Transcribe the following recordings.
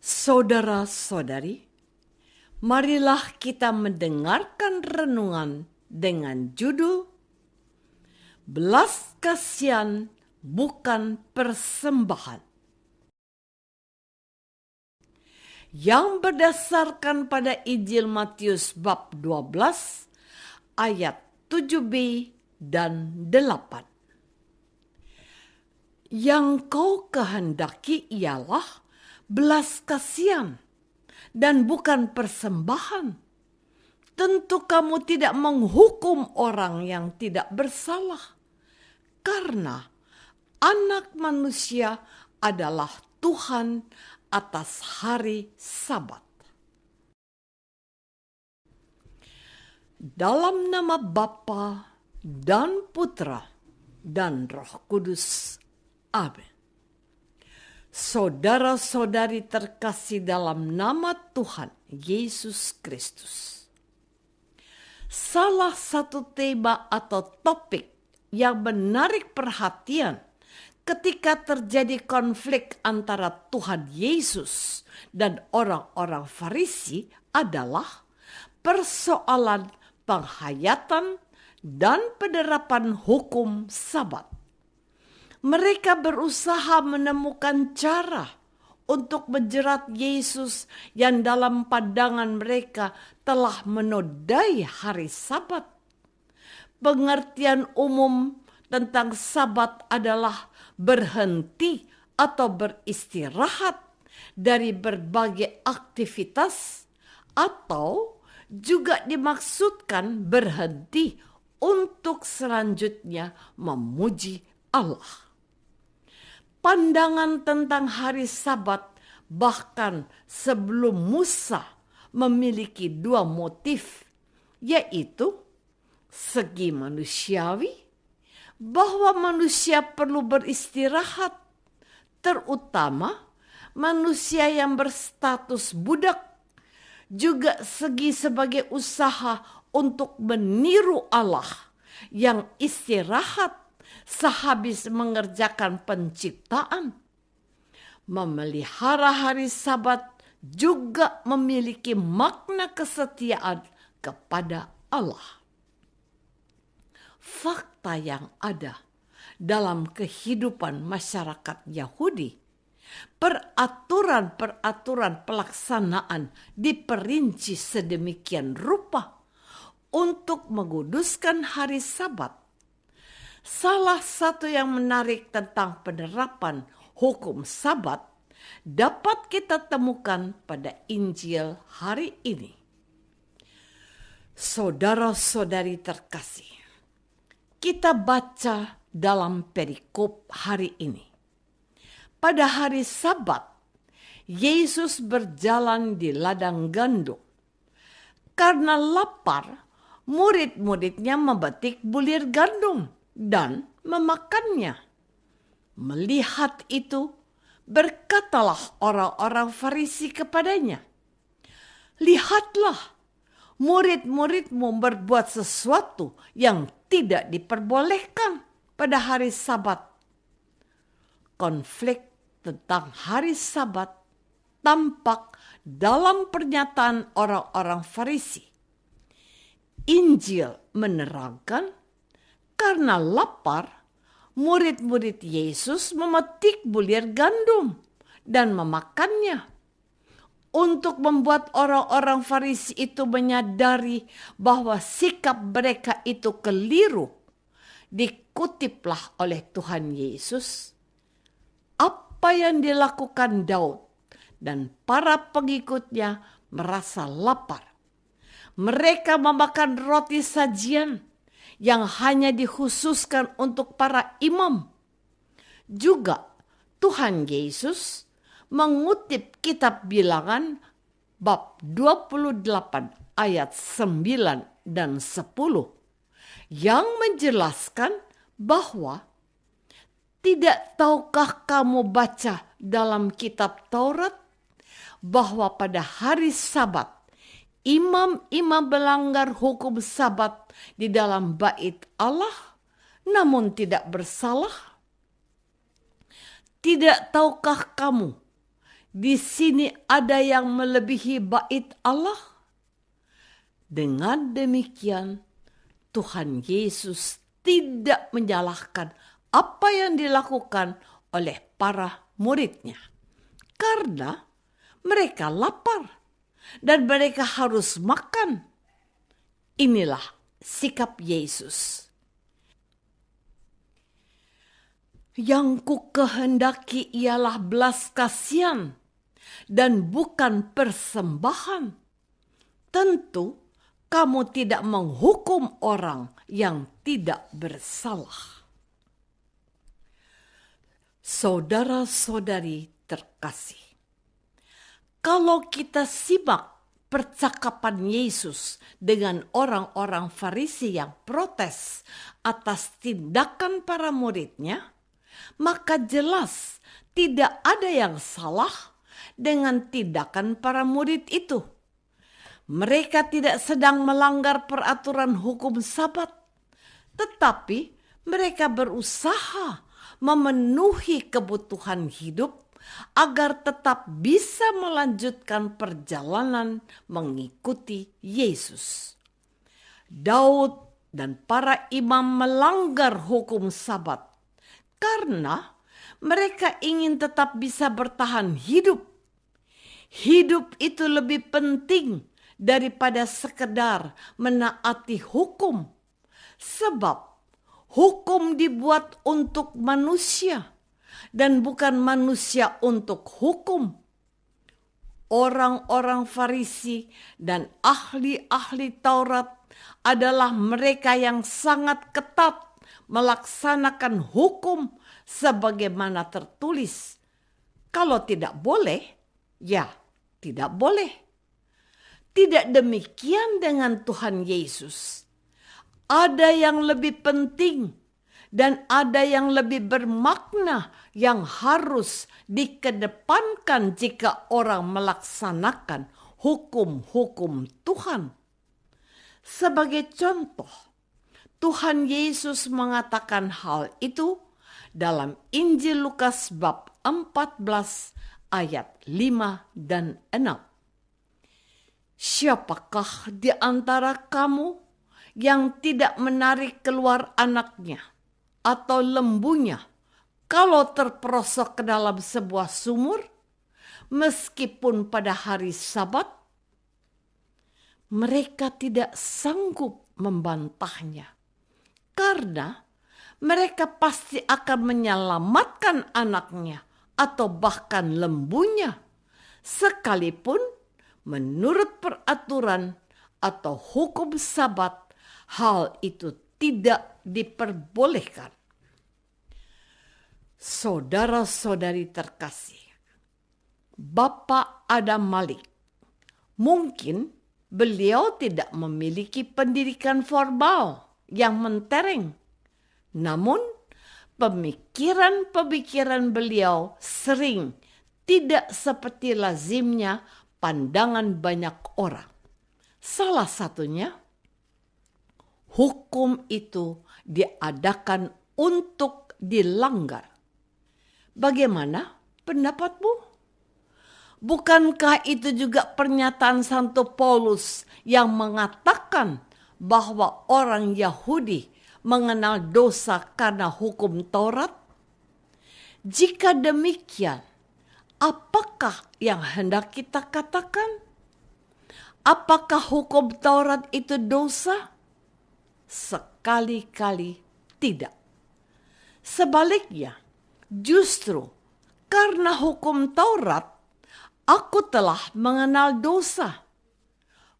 Saudara-saudari, marilah kita mendengarkan renungan dengan judul Belas Kasihan Bukan Persembahan, yang berdasarkan pada Injil Matius bab 12 ayat 7b dan 8. Yang kau kehendaki ialah belas kasihan dan bukan persembahan. Tentu kamu tidak menghukum orang yang tidak bersalah, karena Anak Manusia adalah Tuhan atas hari Sabat. Dalam nama Bapa dan Putra dan Roh Kudus. Amin. Saudara-saudari terkasih dalam nama Tuhan Yesus Kristus. Salah satu tema atau topik yang menarik perhatian ketika terjadi konflik antara Tuhan Yesus dan orang-orang Farisi adalah persoalan penghayatan dan penerapan hukum Sabat. Mereka berusaha menemukan cara untuk menjerat Yesus yang dalam pandangan mereka telah menodai hari Sabat. Pengertian umum tentang Sabat adalah berhenti atau beristirahat dari berbagai aktivitas, atau juga dimaksudkan berhenti untuk selanjutnya memuji Allah. Pandangan tentang hari Sabat bahkan sebelum Musa memiliki dua motif, yaitu segi manusiawi, bahwa manusia perlu beristirahat, terutama manusia yang berstatus budak, juga segi sebagai usaha untuk meniru Allah yang istirahat sehabis mengerjakan penciptaan. Memelihara hari Sabat juga memiliki makna kesetiaan kepada Allah. Fakta yang ada dalam kehidupan masyarakat Yahudi, peraturan-peraturan pelaksanaan diperinci sedemikian rupa untuk menguduskan hari Sabat. Salah satu yang menarik tentang penerapan hukum Sabat dapat kita temukan pada Injil hari ini. Saudara-saudari terkasih, kita baca dalam perikop hari ini. Pada hari Sabat, Yesus berjalan di ladang gandum. Karena lapar, murid-muridnya memetik bulir gandum dan memakannya. Melihat itu, berkatalah orang-orang Farisi kepadanya, "Lihatlah, murid-muridmu berbuat sesuatu yang tidak diperbolehkan pada hari Sabat." Konflik tentang hari Sabat tampak dalam pernyataan orang-orang Farisi. Injil menerangkan, karena lapar, murid-murid Yesus memetik bulir gandum dan memakannya. Untuk membuat orang-orang Farisi itu menyadari bahwa sikap mereka itu keliru, dikutiplah oleh Tuhan Yesus apa yang dilakukan Daud dan para pengikutnya merasa lapar. Mereka memakan roti sajian yang hanya dikhususkan untuk para imam. Juga Tuhan Yesus mengutip kitab Bilangan bab 28 ayat 9 dan 10 yang menjelaskan bahwa, "Tidak tahukah kamu baca dalam kitab Taurat bahwa pada hari Sabat imam-imam melanggar hukum Sabat di dalam bait Allah, namun tidak bersalah? Tidak tahukah kamu di sini ada yang melebihi bait Allah? Dengan demikian, Tuhan Yesus tidak menyalahkan apa yang dilakukan oleh para muridnya. Karena mereka lapar dan mereka harus makan. Inilah sikap Yesus. Yang ku kehendaki ialah belas kasihan dan bukan persembahan. Tentu kamu tidak menghukum orang yang tidak bersalah. Saudara-saudari terkasih, kalau kita simak percakapan Yesus dengan orang-orang Farisi yang protes atas tindakan para muridnya, maka jelas tidak ada yang salah dengan tindakan para murid itu. Mereka tidak sedang melanggar peraturan hukum Sabat, tetapi mereka berusaha memenuhi kebutuhan hidup agar tetap bisa melanjutkan perjalanan mengikuti Yesus. Daud dan para imam melanggar hukum Sabat karena mereka ingin tetap bisa bertahan hidup. Hidup itu lebih penting daripada sekedar menaati hukum. Sebab hukum dibuat untuk manusia dan bukan manusia untuk hukum. Orang-orang Farisi dan ahli-ahli Taurat adalah mereka yang sangat ketat melaksanakan hukum sebagaimana tertulis. Kalau tidak boleh, ya tidak boleh. Tidak demikian dengan Tuhan Yesus. Ada yang lebih penting dan ada yang lebih bermakna yang harus dikedepankan jika orang melaksanakan hukum-hukum Tuhan. Sebagai contoh, Tuhan Yesus mengatakan hal itu dalam Injil Lukas bab 14 ayat 5 dan 6. Siapakah di antara kamu yang tidak menarik keluar anaknya atau lembunya kalau terperosok ke dalam sebuah sumur, meskipun pada hari Sabat? Mereka tidak sanggup membantahnya, karena mereka pasti akan menyelamatkan anaknya atau bahkan lembunya, sekalipun menurut peraturan atau hukum Sabat hal itu tidak diperbolehkan. Saudara-saudari terkasih, Bapak Adam Malik, mungkin beliau tidak memiliki pendidikan formal yang mentereng, namun pemikiran-pemikiran beliau sering tidak seperti lazimnya pandangan banyak orang. Salah satunya, hukum itu diadakan untuk dilanggar. Bagaimana pendapatmu? Bukankah itu juga pernyataan Santo Paulus yang mengatakan bahwa orang Yahudi mengenal dosa karena hukum Taurat? Jika demikian, apakah yang hendak kita katakan? Apakah hukum Taurat itu dosa? Sekali-kali tidak. Sebaliknya, justru karena hukum Taurat, aku telah mengenal dosa.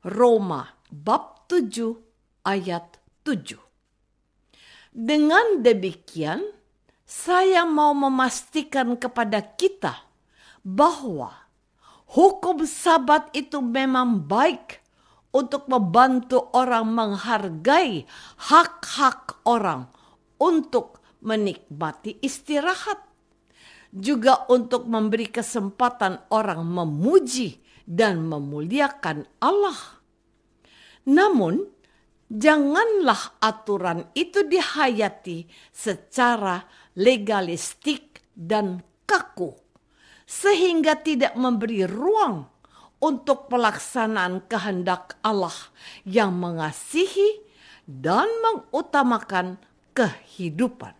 Roma bab 7 ayat 7. Dengan demikian, saya mau memastikan kepada kita bahwa hukum Sabat itu memang baik untuk membantu orang menghargai hak-hak orang untuk menikmati istirahat, juga untuk memberi kesempatan orang memuji dan memuliakan Allah. Namun, janganlah aturan itu dihayati secara legalistik dan kaku, sehingga tidak memberi ruang untuk pelaksanaan kehendak Allah yang mengasihi dan mengutamakan kehidupan.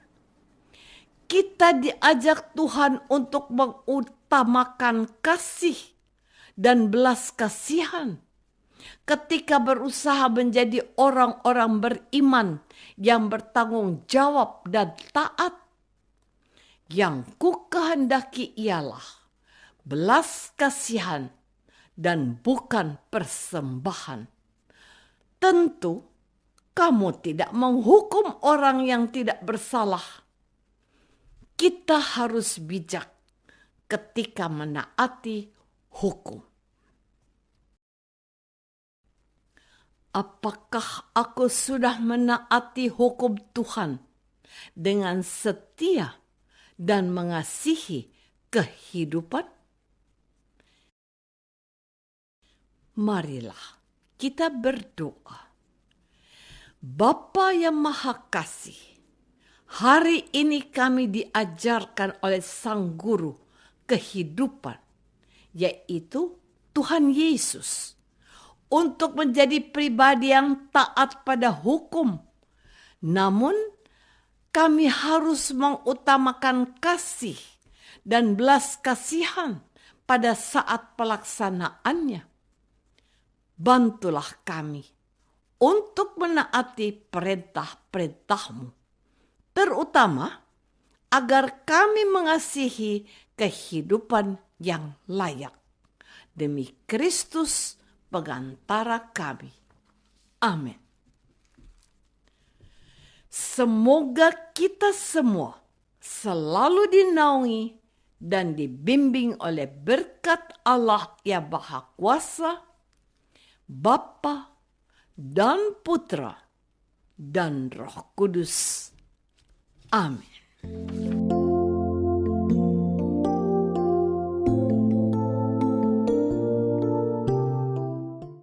Kita diajak Tuhan untuk mengutamakan kasih dan belas kasihan ketika berusaha menjadi orang-orang beriman yang bertanggung jawab dan taat. Yang ku kehendaki ialah belas kasihan dan bukan persembahan. Tentu kamu tidak menghukum orang yang tidak bersalah. Kita harus bijak ketika menaati hukum. Apakah aku sudah menaati hukum Tuhan dengan setia dan mengasihi kehidupan? Marilah kita berdoa. Bapa yang Maha Kasih, hari ini kami diajarkan oleh Sang Guru kehidupan, yaitu Tuhan Yesus, untuk menjadi pribadi yang taat pada hukum. Namun, kami harus mengutamakan kasih dan belas kasihan pada saat pelaksanaannya. Bantulah kami untuk menaati perintah-perintah-Mu, terutama agar kami mengasihi kehidupan yang layak. Demi Kristus pengantara kami. Amin. Semoga kita semua selalu dinaungi dan dibimbing oleh berkat Allah yang Maha Kuasa, Bapa dan Putra dan Roh Kudus. Amin.